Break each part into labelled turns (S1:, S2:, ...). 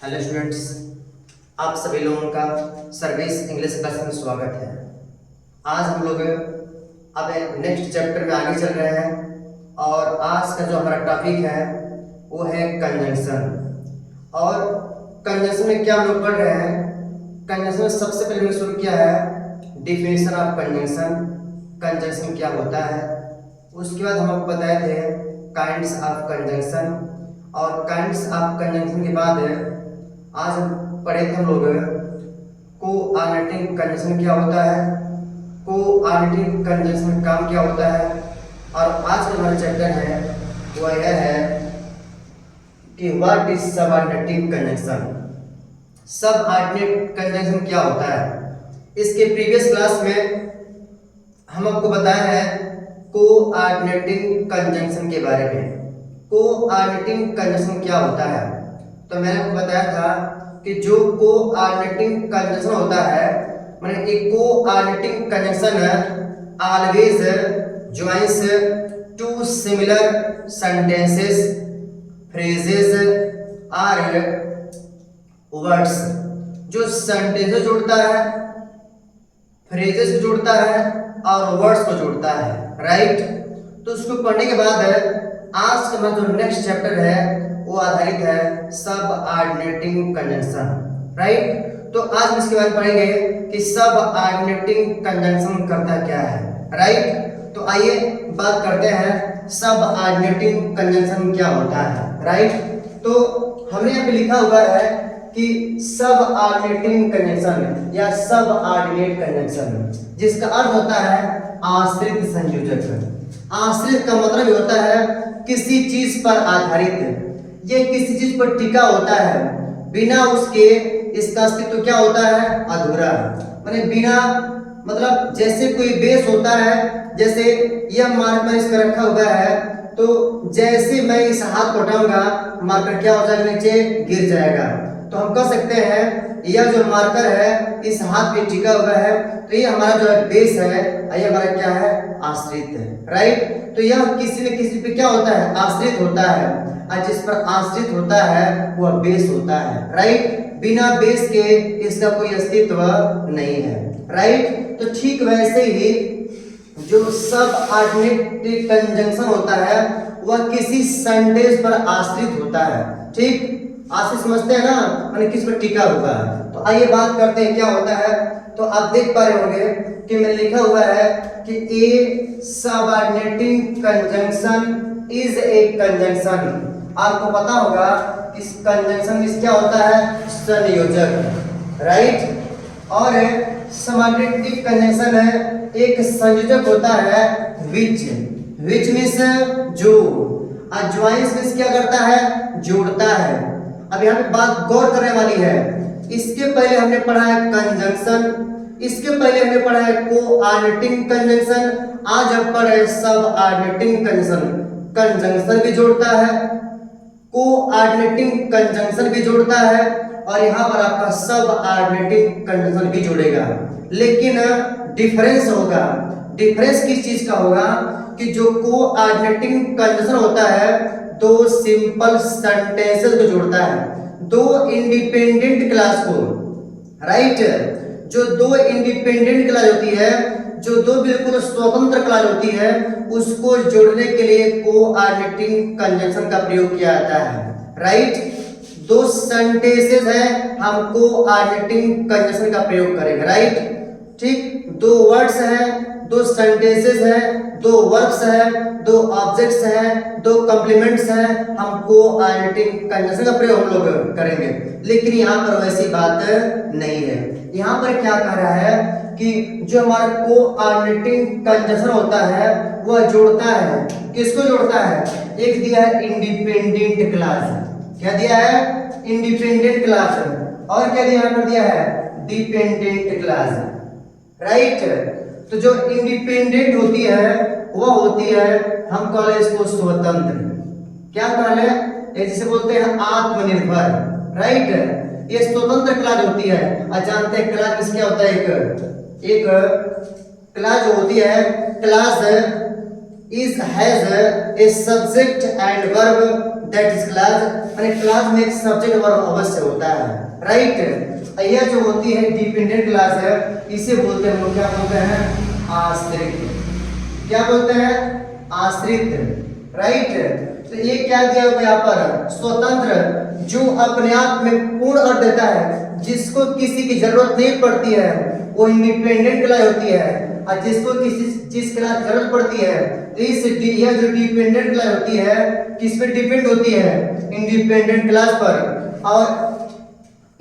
S1: Hello students, आप सभी लोगों का सर्विस इंग्लिश क्लास में स्वागत है। आज हम लोग अब नेक्स्ट चैप्टर में आगे चल रहे हैं और आज का जो हमारा टॉपिक है वो है कंजंक्शन। और कंजंक्शन में क्या हम लोग पढ़ रहे हैं, कंजंक्शन में सबसे पहले हमने शुरू किया है डिफिनेशन ऑफ कंजंक्शन, कंजंक्शन क्या होता है। उसके बाद हम आपको बताए थे काइंड्स ऑफ कंजंक्शन, और काइंड्स ऑफ कंजंक्शन के बाद आज पढ़े थे हम लोग कोऑर्डिनेटिंग कंजंक्शन क्या होता है, कोऑर्डिनेटिंग कंजंक्शन काम क्या होता है। और आज का हमारा चैप्टर है वह यह है कि what is subordinating conjunction. Subordinate conjunction क्या होता है। इसके प्रीवियस क्लास में हम आपको बताया है कोऑर्डिनेटिंग कंजंक्शन के बारे में। कोऑर्डिनेटिंग कंजंक्शन क्या होता है, तो मैंने आपको बताया था कि जो कोऑर्डिनेटिंग कंजंक्शन होता है, माने एक coordinating conjunction always joins two similar sentences, phrases और वर्ड्स। जो सेंटेंसेस जोड़ता है, फ्रेजेस को जोड़ता है और वर्ड्स को जोड़ता है, राइट। तो उसको पढ़ने के बाद आज का हमारा जो नेक्स्ट चैप्टर है वो आधारित है सबऑर्डिनेटिंग कंजंक्शन, राइट। तो आज हम इसके बारे में पढ़ेंगे कि सबऑर्डिनेटिंग कंजंक्शन करता क्या है, राइट। तो आइए बात करते हैं सबऑर्डिनेटिंग कंजंक्शन क्या होता है, राइट। तो हमने यहाँ पे लिखा हुआ है कि सबऑर्डिनेटिंग कंजंक्शन या सबऑर्डिनेट कंजंक्शन, जिसका अर्थ होता है आश्रित संयोजक। आश्रित का मतलब ये होता है किसी चीज पर आधारित, ये किसी चीज पर टिका होता है, बिना उसके इसका अस्तित्व क्या होता है, अधूरा। माने बिना, मतलब जैसे कोई बेस होता है, जैसे यह मार्कर इस पर रखा हुआ है, तो जैसे मैं इस हाथ को उठाऊंगा मार्कर क्या हो जाएगा, नीचे गिर जाएगा। तो हम कह सकते हैं यह जो मार्कर है इस हाथ पे टिका हुआ है, तो ये हमारा जो है बेस है, ये हमारा क्या है, आश्रित है, राइट। तो यह किसी न किसी पे क्या होता है, आश्रित होता है, और जिस पर आश्रित होता है वह बेस होता है, राइट। बिना बेस के इसका कोई अस्तित्व नहीं है, राइट। तो ठीक वैसे ही जो सबऑर्डिनेट कंजंक्शन होता है वह किसी सेंटेंस पर आश्रित होता है, ठीक। आश्रित समझते हैं ना, माने किस पर टिका हुआ है। तो आइए बात करते हैं क्या होता है। तो आप देख पा रहे होंगे कि मैंने लिखा हुआ है कि a subordinating conjunction is a conjunction. आपको पता होगा इस कंजंक्शन में क्या होता है, संयोजक, राइट। और सबऑर्डिनेटिव कंजंक्शन है एक संयोजक होता है विच मींस जो, और जॉइंस मींस क्या करता है, जोड़ता है। अब यहाँ पे बात गौर करने वाली है, इसके पहले हमने पढ़ा है कंजंक्शन, इसके पहले हमने पढ़ा है कोऑर्डिनेटिंग कंजंक्शन, आज हम पढ़ रहे हैं सबऑर्डिनेटिंग कंजंक्शन। कंजंक्शन भी जोड़ता है, कोऑर्डिनेटिंग कंजंक्शन भी जोड़ता है, और यहाँ पर आपका सबऑर्डिनेटिंग कंजंक्शन भी जुड़ेगा। लेकिन डिफरेंस होगा, डिफरेंस किस चीज का होगा कि जो कोऑर्डिनेटिंग कंजंक्शन होता है दो सिंपल सेंटेंसेस को जोड़ता है, दो इंडिपेंडेंट क्लास को, राइट। जो दो इंडिपेंडेंट क्लास होती है, जो दो बिल्कुल स्वतंत्र क्लास होती है, उसको जोड़ने के लिए कोऑर्डिनेटिंग कंजंक्शन का प्रयोग किया जाता है, राइट। दो सेंटेंसेस हैं, हम कोऑर्डिनेटिंग कंजंक्शन का प्रयोग करेंगे, राइट, ठीक। दो वर्ड्स हैं, दो सेंटेंसेस हैं, दो वर्ब्स हैं, दो ऑब्जेक्ट्स हैं, दो कॉम्प्लीमेंट्स हैं, हम कोऑर्डिनेटिंग कंजंक्शन का प्रयोग हम लोग करेंगे। लेकिन यहाँ पर वैसी बात नहीं है। यहाँ पर क्या कह रहा है कि जो हमारा कोऑर्डिनेटिंग कंजंक्शन होता है वह जोड़ता है, किसको जोड़ता है, एक दिया है इंडिपेंडेंट क्लास, क्या दिया है, इंडिपेंडेंट क्लास, और क्या दिया यहाँ पर दिया है, डिपेंडेंट क्लास, राइट। तो जो इंडिपेंडेंट होती है वह होती है, हम कहले इसको स्वतंत्र, क्या कहले, जैसे बोलते हैं आत्मनिर्भर, राइट। ये स्वतंत्र क्लास होती है। और जानते हैं क्लास में क्या होता है, एक क्लास जो होती है, class is has a subject and verb that is class, यानी क्लास में एक सब्जेक्ट वर्ब अवश्य होता है, राइट। यह जो होती है डिपेंडेंट क्लास है, इसे बोलते हैं हम लोग क्या बोलते हैं, आश्रित। क्या बोलते हैं, आश्रित, राइट। तो ये क्या दिया हुआ यहाँ पर, स्वतंत्र, जो अपने आप में पूर्ण अर्थ देता है, जिसको किसी की जरूरत नहीं पड़ती है, वो इंडिपेंडेंट क्लास होती है। और जिसको किसी चीज की जरूरत पड़ती है, तो इस यह जो डिपेंडेंट क्लास होती है किस पे डिपेंड होती है, इंडिपेंडेंट क्लास पर। और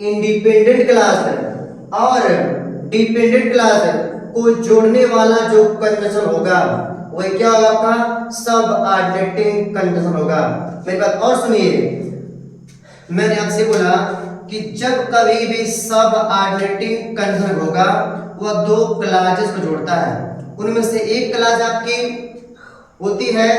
S1: इंडिपेंडेंट क्लास और डिपेंडेंट क्लास को जोड़ने वाला जो कंजंक्शन होगा वह क्या होगा, आपका सबऑर्डिनेटिंग कंजंक्शन होगा। मेरी बात और सुनिए, मैंने आपसे बोला कि जब कभी भी सबऑर्डिनेटिंग कंजंक्शन होगा वह दो क्लॉजेस को जोड़ता है। उनमें से एक क्लॉज आपकी होती है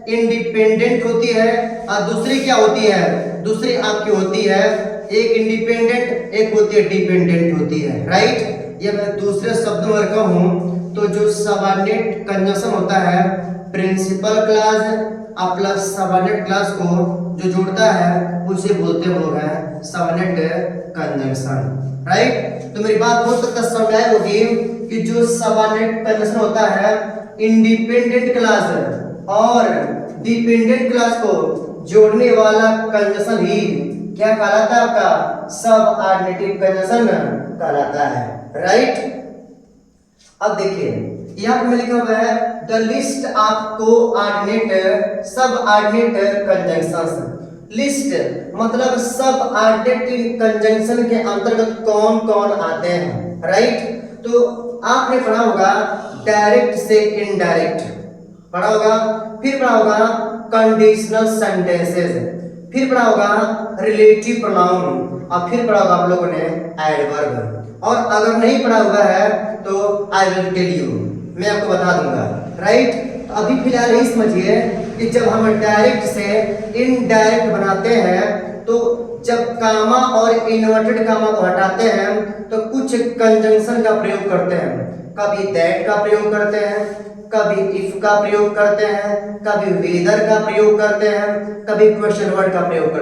S1: इंडिपेंडेंट होती है, और दूसरी क्या होती है, दूसरी आपकी होती है एक इंडिपेंडेंट, एक होती है डिपेंडेंट होती है, राइट। ये मैं दूसरे शब्दों में कहूं तो जो सबऑर्डिनेट कंजंक्शन होता है, principal clause plus subordinate clause को जो जोड़ता है उसे बोलते हैं लोग हैं सबऑर्डिनेट कंजंक्शन, राइट। तो मेरी बात हो सकता समझ आई होगी कि जो सबऑर्डिनेट कंजंक्शन होता है इंडिपेंडेंट क्लॉज और डिपेंडेंट क्लॉज को जोड़ने वाला कंजंक्शन ही क्या कहलाता है, आपका सबऑर्डिनेटिव कंजंक्शन कहलाता है, राइट। अब देखिए यहाँ पे लिखा हुआ है the list of coordinate subordinate conjunctions. List मतलब सबऑर्डिनेट कंजंक्शन के अंतर्गत कौन कौन आते हैं, राइट। तो आपने पढ़ा होगा डायरेक्ट से इनडायरेक्ट पढ़ा होगा, फिर पढ़ा होगा कंडीशनल सेंटेंसेस, फिर पढ़ा होगा रिलेटिव प्रोनाउन, और फिर पढ़ा होगा आप लोगों ने एडवर्ब। और अगर नहीं पढ़ा हुआ है तो आई विल टेल यू, मैं आपको बता दूंगा, राइट। तो अभी फिलहाल यही समझिए कि जब हम डायरेक्ट से इनडायरेक्ट बनाते हैं तो जब कामा और इन्वर्टेड कामा को हटाते हैं तो कुछ कंजंक्शन का प्रयोग करते हैं। कभी दैट का प्रयोग करते हैं, कभी इफ का प्रयोग करते हैं, कभी वेदर का प्रयोग करते हैं, कभी क्वेश्चन वर्ड का प्रयोग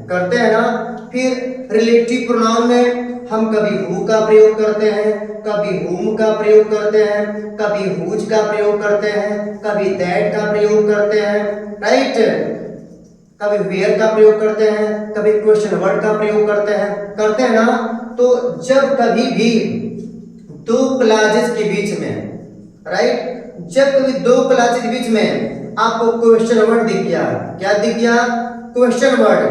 S1: करते हैं ना। फिर रिलेटिव प्रोनाउन में हम कभी हु का प्रयोग करते हैं, कभी हुम का प्रयोग करते हैं, कभी हुज का प्रयोग करते हैं, कभी दैट का प्रयोग करते हैं, राइट। कभी वेयर का प्रयोग करते हैं, कभी क्वेश्चन वर्ड का प्रयोग करते हैं ना। तो जब कभी भी दो क्लॉजेस के बीच में, राइट, जब कभी दो क्लॉजेस के बीच में आपको क्वेश्चन वर्ड दिख गया, क्या दिख गया, question word,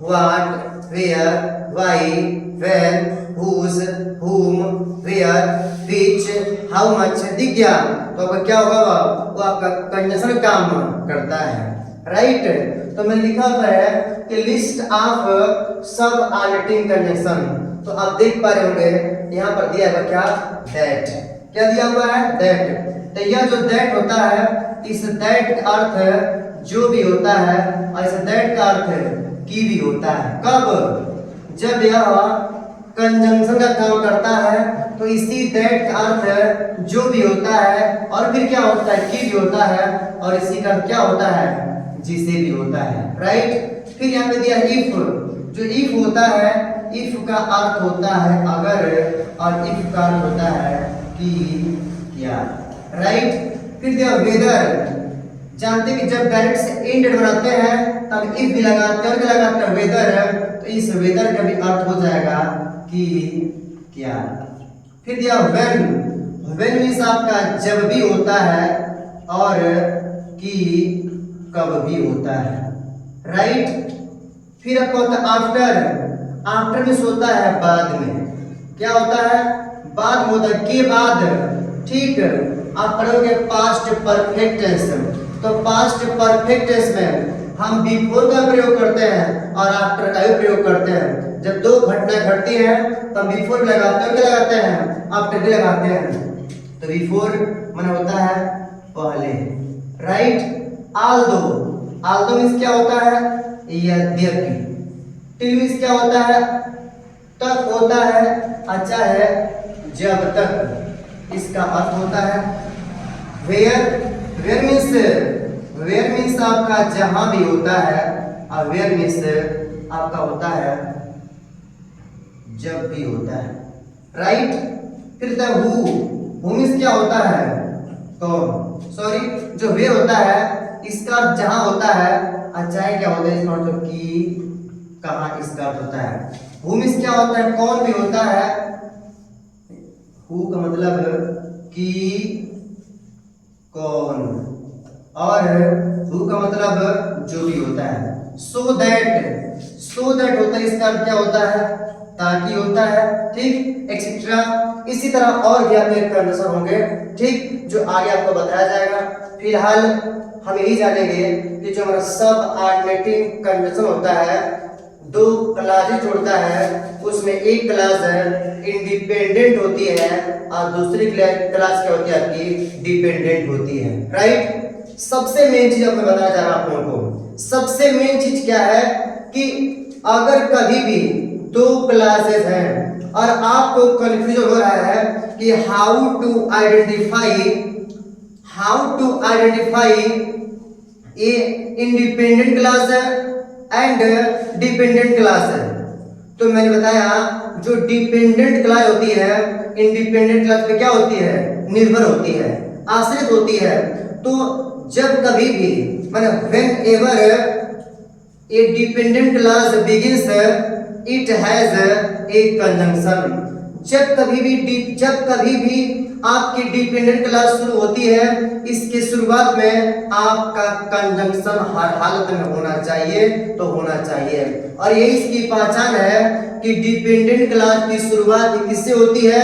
S1: what, where, why, when, whose, whom, where, which, how much दिख गया, तो आपका क्या होगा, वो आपका कंजंक्शन काम करता है, राइट। तो मैं लिखा हुआ है कि लिस्ट ऑफ सबऑर्डिनेटिंग कंजंक्शन। तो आप देख पा रहे होंगे यहाँ पर दिया है क्या, दैट। क्या दिया हुआ है, दैट। तो यह जो दैट होता है, इस दैट का अर्थ जो भी होता है, और इस दैट का अर्थ की भी होता है। कब, जब यह कंजंक्शन का काम करता है तो इसी दैट का अर्थ जो भी होता है, और फिर क्या होता है, की भी होता है, और इसी का क्या होता है, जिसे भी होता है, राइट। फिर यहाँ पे दिया इफ, जो इफ होता है, इफ का अर्थ होता है अगर, और इफ का अर्थ होता है कि, क्या, राइट। फिर दिया वेदर, जानते हैं कि जब डायरेक्ट से इंडेड बनाते हैं तब इफ भी लगाते हैं, और क्या लगाते हैं, वेदर है, तो इस वेदर का भी अर्थ हो जाएगा कि, क्या। फिर दिया व्हेन, व्हेन मींस आपका जब भी होता है, और कि कब भी होता है, राइट। फिर आपका होता है आफ्टर, आफ्टर मींस होता है बाद में, क्या होता है, बाद में होता है, के बाद, ठीक। आप पढ़ोगे पास्ट परफेक्ट टेंस, तो पास्ट परफेक्ट टेंस में हम बिफोर का प्रयोग करते हैं और आफ्टर का भी प्रयोग करते हैं। जब दो घटना घटती है तो हम बिफोर लगाते हैं, क्या लगाते हैं, आफ्टर भी लगाते हैं। तो बिफोर माने होता है पहले, राइट। आल्दो, आल्दो मींस क्या होता है, यद्यपि। टिल मींस क्या होता है, तक होता है, अच्छा है, जब तक, इसका अर्थ होता है। वेयर, वेयर मीन्स आपका जहां भी होता है, और वेयर मीन्स आपका होता है जब भी होता है, राइट। फिर हु मीन्स क्या होता है, कौन, सॉरी जो वेयर होता है इसका अर्थ जहां होता है, चाहे क्या होता है इसका मतलब कि कहां इसका अर्थ होता है। हु मीन्स क्या होता है, कौन भी होता है, हु का मतलब कि कौन, और हु का मतलब जो भी होता है। सो दैट होता है, इसका अर्थ क्या होता है, ताकि होता है, ठीक, एक्सेट्रा। इसी तरह और भी आपके कंडीशन होंगे, ठीक, जो आगे आपको बताया जाएगा। फिलहाल हम यही जानेंगे कि जो हमारा सब ऑर्डिनेटिंग कंडीशन होता है, दो क्लासेस जोड़ता है, उसमें एक क्लास इंडिपेंडेंट होती है और दूसरी क्लास क्या होती है आपकी, डिपेंडेंट होती है, राइट। सबसे मेन चीज मैं बताना चाह रहा हूं आप लोगों को, सबसे मेन चीज क्या है कि अगर कभी भी दो क्लासेस हैं और आपको कंफ्यूजन हो रहा है कि how to identify a independent class and dependent class है, तो मैंने बताया जो डिपेंडेंट क्लास होती है इंडिपेंडेंट क्लास पे क्या होती है, निर्भर होती है, आश्रित होती है। तो जब कभी भी माने whenever a dependent class begins it has a conjunction, जब कभी भी आपकी डिपेंडेंट क्लास शुरू होती है, इसके शुरुआत में आपका कंजंक्शन हर हालत में होना चाहिए, तो होना चाहिए। और यही इसकी पहचान है कि डिपेंडेंट क्लास की शुरुआत किससे होती है,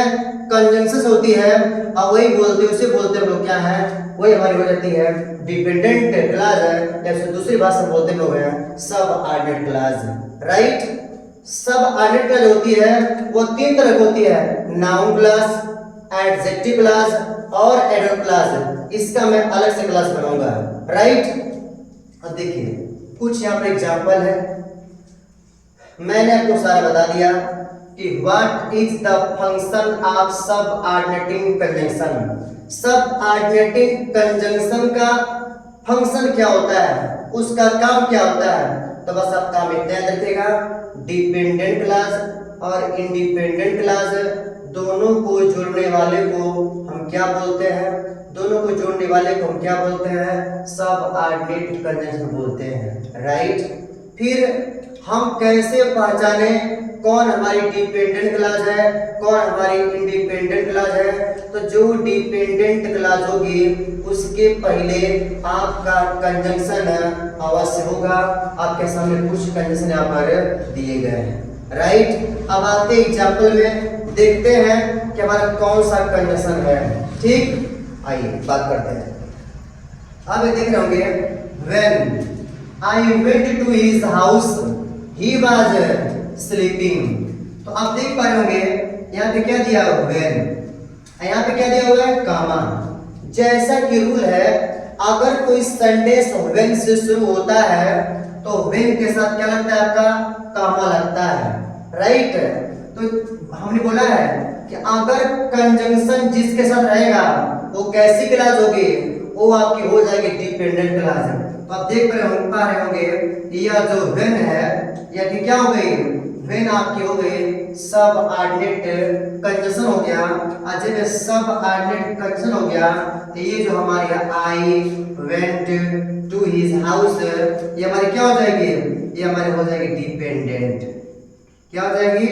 S1: कंजंक्शन से होती है, और उसे बोलते हैं लोग क्या है, वही हमारी हो जाती है डिपेंडेंट क्लास है, या दूसरी भाषा बोलते लोग हैं सब ऑर्डिनेट क्लास, राइट। सब ऑर्डिनेट क्लास होती है वो तीन तरह की होती है, नाउन क्लास, एडजेक्टिव क्लास और एडवर्ब क्लास। इसका मैं अलग से क्लास बनाऊंगा, राइट। अब देखिए कुछ यहाँ पर एग्जांपल है, मैंने आपको सारा बता दिया कि what is the function of सब ऑर्डिनेटिंग कंजंक्शन। सब ऑर्डिनेटिंग कंजंक्शन का फंक्शन क्या होता है, उसका काम क्या होता है, तो बस आप काम इतना याद रखिएगा, डिपेंडेंट क्लास और इंडिपेंडेंट क्लास दोनों को जोड़ने वाले को हम क्या बोलते हैं, दोनों को जोड़ने वाले को हम क्या बोलते हैं, सब ऑर्डिनेट कंजंक्शन बोलते हैं, राइट। फिर हम कैसे पहचाने कौन हमारी डिपेंडेंट क्लास है, कौन हमारी इंडिपेंडेंट क्लास है, तो जो डिपेंडेंट क्लास होगी उसके पहले आपका कंजंक्शन अवश्य होगा। आपके सामने कुछ कंजंक्शन यहाँ पर दिए गए हैं, राइट। अब आते एग्जाम्पल में देखते हैं कि हमारा कौन सा कंजंक्शन है, ठीक। आइए बात करते हैं। अब देख रहे होंगे when I went to his house he was sleeping, तो आप देख पा रहे होंगे यहाँ पे क्या दिया हुआ है, यहाँ पे क्या दिया हुआ है, कामा। जैसा कि रूल है अगर कोई सेंटेंस व्हेन से शुरू होता है तो व्हेन के साथ क्या लगता है, आपका कामा लगता है, राइट। तो हमने बोला है कि अगर कंजंक्शन जिसके साथ रहेगा वो कैसी क्लास होगी, वो आपकी हो जाएगी डिपेंडेंट क्लास। तो आप देख पा रहे होंगे यह जो व्हेन है यह की क्या हो गई, व्हेन आपकी हो गई सब ऑर्डिनेट कंजंक्शन हो गया। आज जब सब ऑर्डिनेट कंजंक्शन हो गया तो ये जो हमारी I went to his house ये हमारी क्या हो जाएगी, ये हमारी हो जाएगी डिपेंडेंट, क्या हो जाएगी,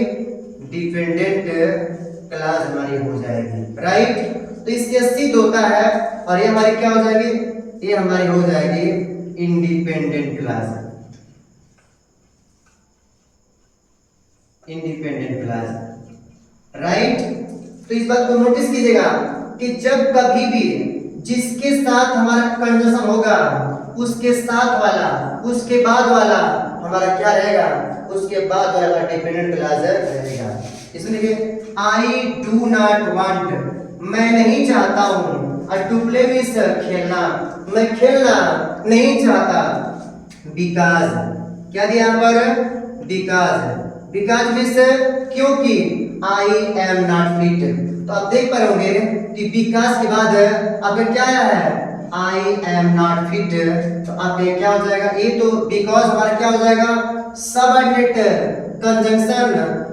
S1: डिपेंडेंट क्लास हमारी हो जाएगी, राइट। तो इससे सिद्ध होता है और ये हमारी क्या हो जाएगी, ये हमारी हो जाएगी independent class, independent class, right. तो इस बात को नोटिस कीजिएगा कि जब कभी भी जिसके साथ हमारा कंजंक्शन होगा उसके साथ वाला उसके बाद वाला हमारा क्या रहेगा, उसके बाद वाला डिपेंडेंट क्लास रहेगा। इसलिए आई डू नॉट वांट, मैं नहीं चाहता हूँ, टू प्ले मींस खेलना, मैं खेलना नहीं चाहता, बिकॉज क्या दिया यहाँ पर, बिकॉज मींस क्योंकि आई एम नॉट फिट। तो आप देख पा रहे होंगे कि बिकॉज के बाद आपका क्या आया है, आई एम नॉट फिट, तो अब ये क्या हो जाएगा, ये तो बिकॉज हमारा क्या हो जाएगा, सबऑर्डिनेट कंजंक्शन।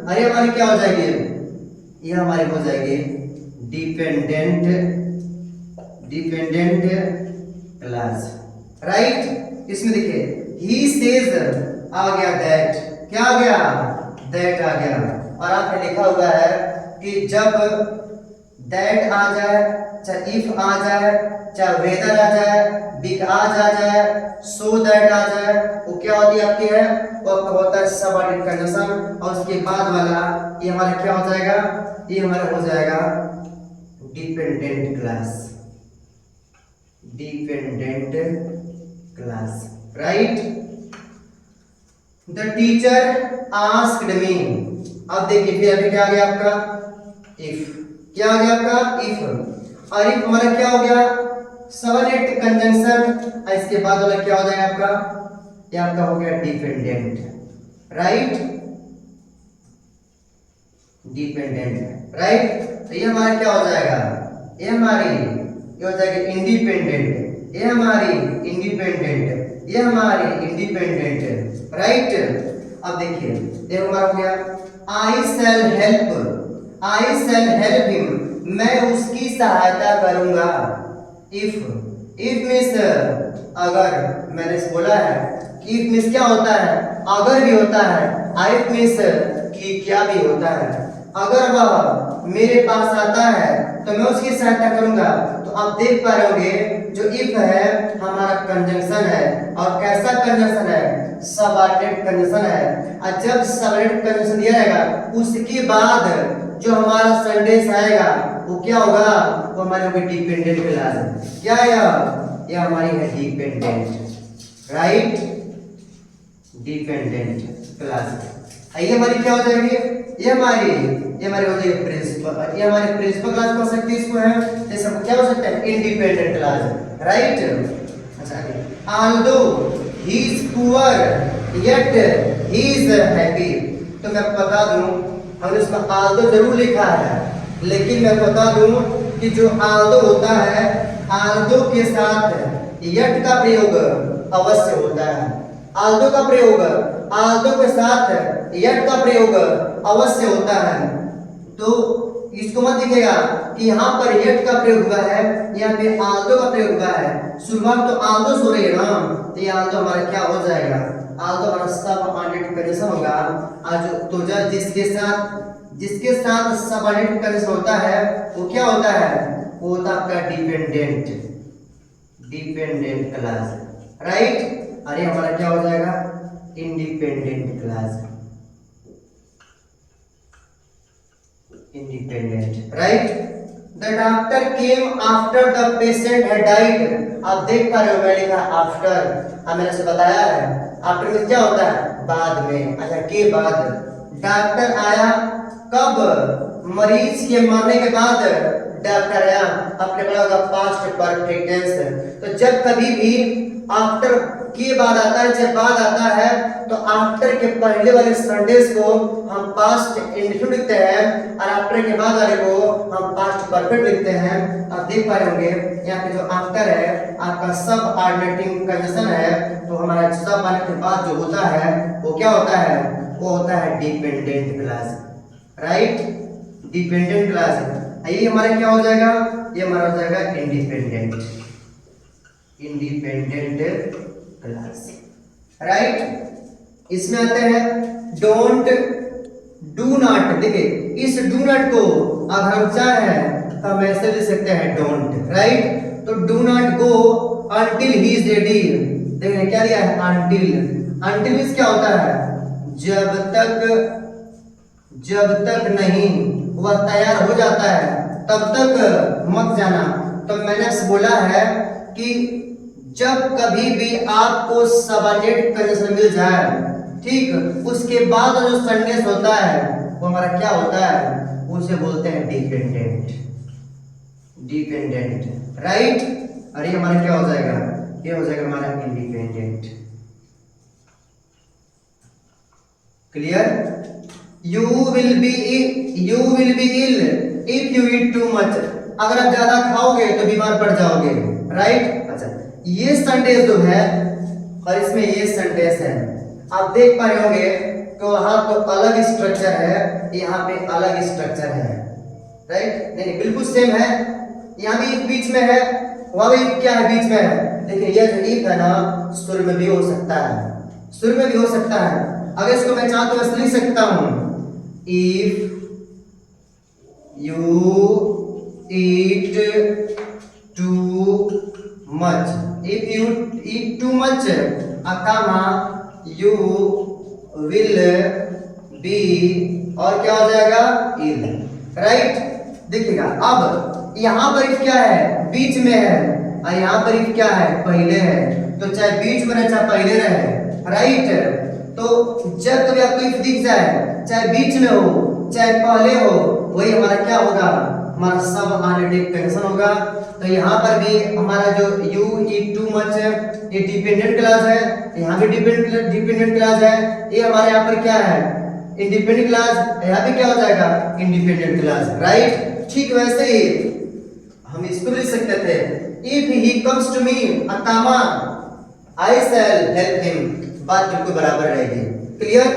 S1: अरे हमारी क्या हो जाएगी, ये हमारी हो जाएगी डिपेंडेंट क्लास, राइट। इसमें देखिए ही सेज आ गया दैट, क्या आ गया, दैट आ गया, और आपने लिखा हुआ है कि जब दैट आ जाए, चाहे इफ आ जाए, चाहे वेदर आ जाए, बिकॉज आ जाए, सो दैट आ जाए, वो क्या होती है आपकी है, वो आपका होता है सबऑर्डिनेट कंजंक्शन, और उसके बाद वाला ये हमारा क्या हो जाएगा, ये हमारा हो जाएगा dependent class, right. The teacher asked me, अब देखिए फिर अभी क्या आ गया आपका, इफ, क्या आ गया आपका, इफ, और इफ हमारा क्या हो गया, सबऑर्डिनेट कंजंक्शन, और इसके बाद वाला क्या हो जाएगा आपका, ये आपका हो गया डिपेंडेंट, राइट, डिपेंडेंट, राइट। तो ये हमारा क्या हो जाएगा, ये हमारी ये हो जाएगा इंडिपेंडेंट, ये हमारी इंडिपेंडेंट, ये हमारी इंडिपेंडेंट, राइट। अब देखिए ये हमारा हो गया आई शैल हेल्प हिम, मैं उसकी सहायता करूंगा। इफ मीन्स अगर, मैंने बोला है इफ मीन्स क्या होता है, अगर भी होता है, इफ मीन्स कि क्या भी होता है, अगर वह मेरे पास आता है तो मैं उसकी सहायता करूंगा। तो आप देख पा रहे होंगे जो इफ है हमारा कंजंक्शन है, और कैसा कंजंक्शन है, सबऑर्डिनेट कंजंक्शन है, और जब सबऑर्डिनेट कंजंक्शन दिया जाएगा उसके बाद जो हमारा सेंटेंस आएगा वो क्या होगा, वो हमारी होगी डिपेंडेंट क्लास, क्या है ये हमारी है डिपेंडेंट, राइट, डिपेंडेंट क्लास। ये हमारी क्या हो जाएगी, ये हमारी हो जाएगी प्रिंसिपल, ये हमारी प्रिंसिपल क्लास हो सकती है, इसको है जैसे क्या हो सकता है, इंडिपेंडेंट क्लास, राइट। अच्छा, although he is poor yet he is happy, तो मैं बता दूं हमने इसमें ऑल्दो जरूर लिखा है, लेकिन मैं बता दूं कि जो ऑल्दो होता है, ऑल्दो के साथ येट का प्रयोग अवश्य होता है, ऑल्दो का प्रयोग, ऑल्दो के साथ येट का प्रयोग अवश्य होता है। तो इसको मत दिखेगा कि यहाँ पर येट का प्रयोग हुआ है, यहाँ पे ऑल्दो का प्रयोग हुआ है, शुरुआत तो ऑल्दो से हो रही है ना, तो ये ऑल्दो हमारा क्या हो जाएगा, ऑल्दो हमारा सबऑर्डिनेट कंजंक्शन होगा। आज तो जब जिसके साथ सबऑर्डिनेट कंजंक्शन होता है वो क्या होता है, वो होता है आपका डिपेंडेंट क्लास, राइट। अरे हमारा क्या हो जाएगा, independent class, independent, right. The doctor came after the patient had died, आप देख पा रहे हो मैं लिखा आफ्टर, मैंने से बताया है आफ्टर में क्या होता है, बाद में, अच्छा के बाद, डॉक्टर आया कब, मरीज के मरने के बाद डॉक्टर आया, आपने पढ़ा होगा पास्ट परफेक्ट टेंस। तो जब कभी भी आफ्टर के बाद आता है, जब बाद आता है, तो आफ्टर के पहले वाले सेंटेंस को हम पास्ट इंडेफिनिट लिखते हैं, और आफ्टर के बाद वाले को हम पास्ट परफेक्ट लिखते हैं। आप देख पा रहे होंगे यहाँ पे जो आफ्टर है आपका सबऑर्डिनेटिंग कंजंक्शन है, तो हमारा सबऑर्डिनेट के बाद जो होता है वो क्या होता है, वो होता है dependent class, right, dependent class. ये हमारा क्या हो जाएगा, ये हमारा हो जाएगा इंडिपेंडेंट क्लास, राइट। इसमें आते हैं डोंट, डू नॉट, देखिए इस डू नॉट को अगर हम चाहें तो हम ऐसे लिख सकते हैं डोंट, राइट। तो do not go until he is ready, देखिए क्या दिया है, अंटिल मींस क्या होता है, जब तक नहीं वह तैयार हो जाता है तब तक मत जाना। तो मैंने आपसे बोला है कि जब कभी भी आपको सबऑर्डिनेट कंजंक्शन मिल जाए, ठीक, उसके बाद जो सेंटेंस होता है वो हमारा क्या होता है, उसे बोलते हैं डिपेंडेंट, राइट। और ये हमारा क्या हो जाएगा, ये हो जाएगा हमारा independent, clear. You will be ill if you eat too much, अगर आप ज्यादा खाओगे तो बीमार पड़ जाओगे, राइट। अच्छा, ये सेंटेंस जो है और इसमें ये सेंटेंस है, आप देख पा रहे होंगे कि वहां तो अलग स्ट्रक्चर है, यहाँ पे अलग स्ट्रक्चर है, राइट? नहीं, बिल्कुल सेम है। यहाँ भी बीच में है, वहां भी क्या है, बीच में है। लेकिन यह जो इफ है ना, सुर में भी हो सकता है, सुर में भी हो सकता है। अगर इसको मैं चाहूं तो ऐसे लिख सकता हूं, if you eat too much, if you eat too much a comma you will be, और क्या हो जाएगा, इल, राइट? देखिएगा अब यहाँ पर इफ क्या है, बीच में है, और यहाँ पर इफ क्या है, पहले है। तो चाहे बीच में रहे चाहे पहले रहे, राइट? तो जब कभी आपको इफ दिख जाए, चाहे बीच में हो चाहे पहले हो, वही हमारा क्या होगा, हमारा सब अननेटिव कंडीशन होगा। तो यहाँ पर भी हमारा जो यू ईट टू मच है, ये डिपेंडेंट क्लॉज है, यहाँ भी डिपेंडेंट क्लॉज है, ये हमारे यहाँ पर क्या है, इंडिपेंडेंट क्लॉज, यहाँ पे क्या हो जाएगा, इंडिपेंडेंट क्लॉज, राइट? ठीक वैसे ही हम इसको भी लिख सकते थे, if he comes to me a comma I shall help him, बात बिल्कुल बराबर रहेगी, क्लियर?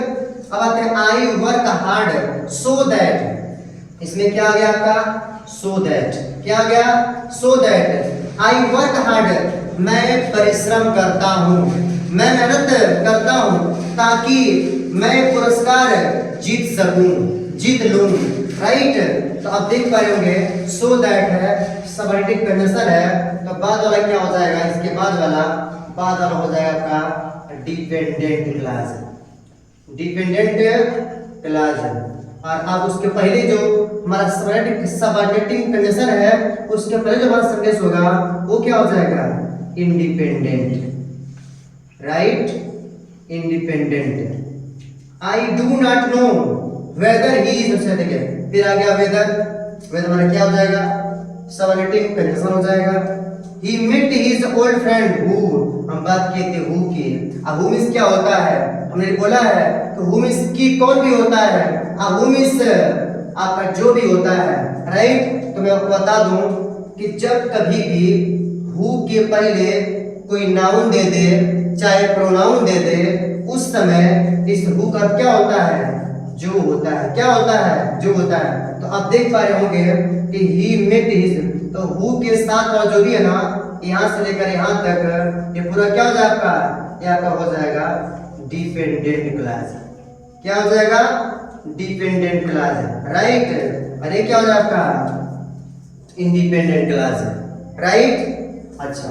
S1: अब आते हैं I work hard so that, इसमें क्या आ गया आपका, सो दैट, क्या आ गया, so that I work hard, मैं परिश्रम करता हूँ, मैं मेहनत करता हूँ ताकि मैं पुरस्कार जीत सकूं, जीत लूं, राइट? तो आप देख पा रहे होंगे सो दैट है, सबऑर्डिनेट कंडीशन है, तो बाद वाला क्या हो जाएगा, इसके बाद वाला हो जाएगा आपका डिपेंडेंट क्लॉज, डिपेंडेंट क्लॉज। और अब उसके पहले जो हमारा सबऑर्डिनेटिंग कंडीशन है, उसके पहले जो हमारा सेंटेंस होगा वो क्या हो जाएगा, independent, right? Independent. I do not know whether he is, देखिए फिर आ गया वेदर, वेदर हमारा क्या हो जाएगा, सबऑर्डिनेटिंग कंडीशन हो जाएगा। He met his old friend who, हम बात किए थे हु की, अब हु मींस क्या होता है, हमने बोला है तो हु मींस की कौन भी होता है, अब हु मींस आपका जो भी होता है, राइट? तो मैं आपको बता दूं कि जब कभी भी हु के पहले कोई नाउन दे दे चाहे प्रोनाउन दे दे, उस समय इस हु का क्या होता है, जो होता है, क्या होता है, जो होता है। तो आप देख पा रहे होंगे कि ही मेट हिज, तो हु के साथ वाला जो भी है ना, यहाँ से लेकर यहाँ तक ये पूरा क्या हो जाएगा आपका, ये आपका हो जाएगा डिपेंडेंट क्लॉज, क्या हो जाएगा, डिपेंडेंट क्लॉज, राइट? और ये क्या हो जाएगा आपका इंडिपेंडेंट क्लॉज, राइट? अच्छा,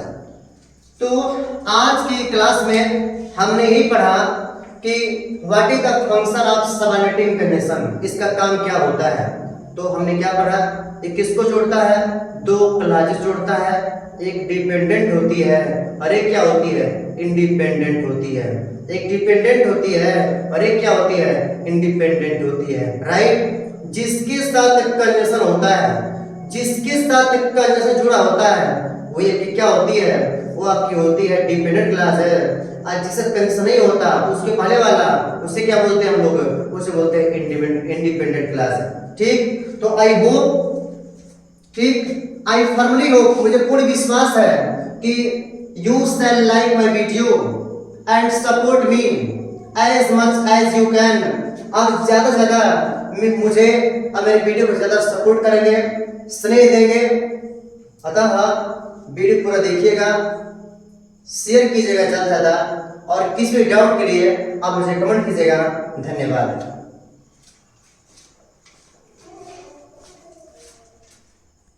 S1: तो आज की क्लास में हमने यही पढ़ा कि what is the function of subordinating condition, इसका काम क्या होता है। तो हमने क्या पढ़ा, ये किसको जोड़ता है, दो क्लॉजेस जोड़ता है, एक डिपेंडेंट होती है और एक क्या होती है, इंडिपेंडेंट होती है, एक डिपेंडेंट होती है और एक क्या होती है, इंडिपेंडेंट होती है, राइट? जिसके साथ कंजंक्शन होता है, जिसके साथ कंजंक्शन जुड़ा होता है, वो ये क्या होती है, वो आपकी होती है डिपेंडेंट क्लॉज है। और जिससे कंजंक्शन नहीं होता उसके पहले वाला, उसे क्या बोलते हैं हम लोग, उसे बोलते हैं इंडिपेंडेंट क्लॉज, ठीक? तो आई होप, ठीक, आई फर्मली होप, मुझे पूर्ण विश्वास है कि you shall like my video and support me as much as you can, अब ज्यादा से ज्यादा मुझे और मेरे वीडियो को ज्यादा सपोर्ट करेंगे, स्नेह देंगे। अतः वीडियो पूरा देखिएगा, शेयर कीजिएगा ज्यादा से ज्यादा, और किसी भी डाउट के लिए आप मुझे कमेंट कीजिएगा। धन्यवाद।